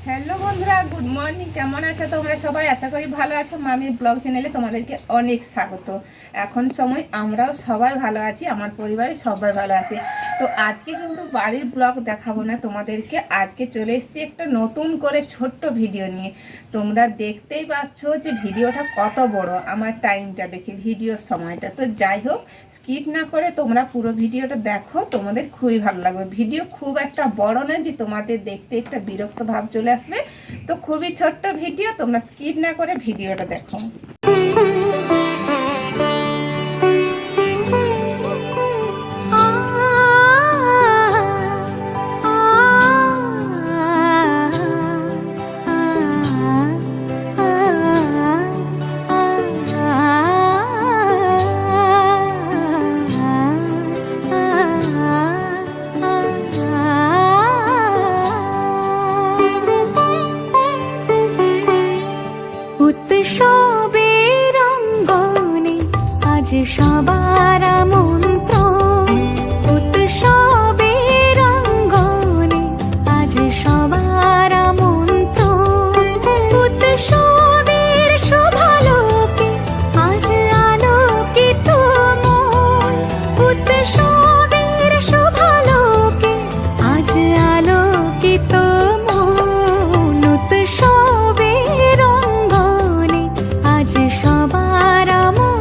Hello বন্ধুরা, good morning. কেমন আছো তোমরা সবাই? আশা করি ভালো আছো। মামি ব্লগ চ্যানেলে তোমাদেরকে অনেক স্বাগত। এখন সময় আমরাও সবাই ভালো আছি, আমার পরিবারে সবাই ভালো আছে। তো আজকে কিন্তু বাড়ির ব্লগ দেখাবো না তোমাদেরকে, আজকে চলে এসেছি একটা নতুন করে ছোট্ট ভিডিও নিয়ে। তোমরা দেখতেই পাচ্ছ যে ভিডিওটা কত বড়, আমার টাইমটা দেখে ভিডিওর সময়টা। তো যাই হোক, স্কিপ না করে তোমরা পুরো ভিডিওটা দেখো, তোমাদের খুবই ভালো লাগবে। ভিডিও খুব একটা বড় না যে তোমাদের দেখতে একটা বিরক্ত ভাব চলে আসবে। তো খুবই ছোট্ট ভিডিও, তোমরা স্কিপ না করে ভিডিওটা দেখো। উৎসবের অঙ্গনে আজ সবার আমন্ত্রণ, উৎসবের অঙ্গনে আজ সবার আমন্ত্রণ, উৎসবের শোভালোকে আজ আলোকিত মন, উৎসবের শোভালোকে আজ আলোকিত মন, উৎসবের অঙ্গনে আজ সবার আমন্ত্রণ।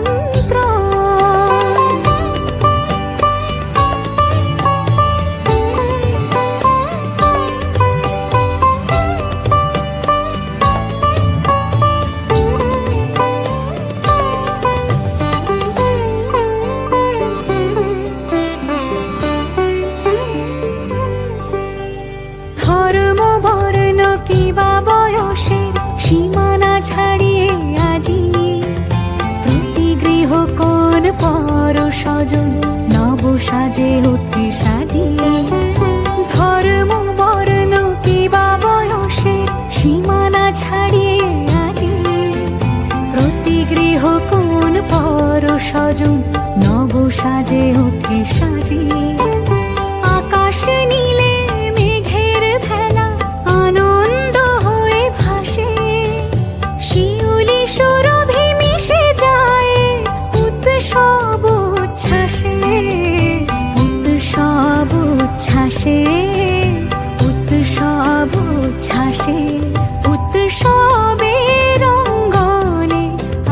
ধর্ম বর্ণ কিবা বয়সের সীমানা ছাড়িয়ে আজি প্রতি গৃহ কোন পর স্বজন নব সাজে উঠে সাজিয়ে। ধর্ম বর্ণ কিবা বয়সের সীমানা ছাড়িয়ে আজি প্রতি গৃহ কোন পর স্বজন নব সাজে উঠে সাজিয়ে। আকাশ নীলে মেঘের ভেলা আনন্দ হয়ে ভাসে, শিউলি সুরভি মিশে যায় উৎসব উচ্ছ্বাসে, উৎসব উচ্ছ্বাসে, উৎসব উচ্ছ্বাসে, উৎসবের অঙ্গনে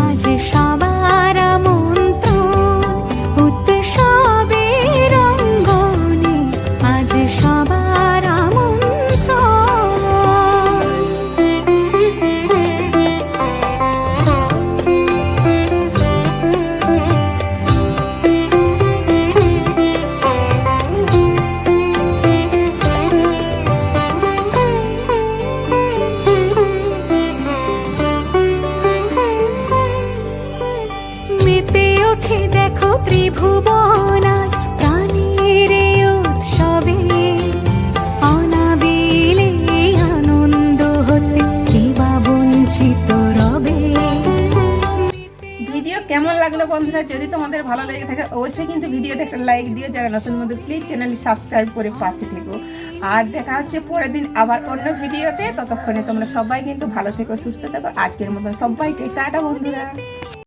আজ সবার আমন্ত্রণ, উৎসবের অঙ্গনে আজ সবার আমন্ত্রণ। মেতে ওঠে দেখো ত্রিভুবন আজ প্রাণের এই উৎসবে, অনাবিলে আনন্দ হতে কিবা বঞ্চিত রবে। ভিডিও কেমন লাগলো বন্ধুরা? যদি তোমাদের ভালো লেগে থাকে অবশ্যই কিন্তু ভিডিওতে একটা লাইক দিও। যারা নতুন বন্ধু প্লিজ চ্যানেলটি সাবস্ক্রাইব করে পাশে থেকো। আর দেখা হচ্ছে পরের দিন আবার অন্য ভিডিওতে। ততক্ষণে তোমরা সবাই কিন্তু ভালো থেকো, সুস্থ থেকো। আজকের মতন সবাইকে টাটা বন্ধুরা।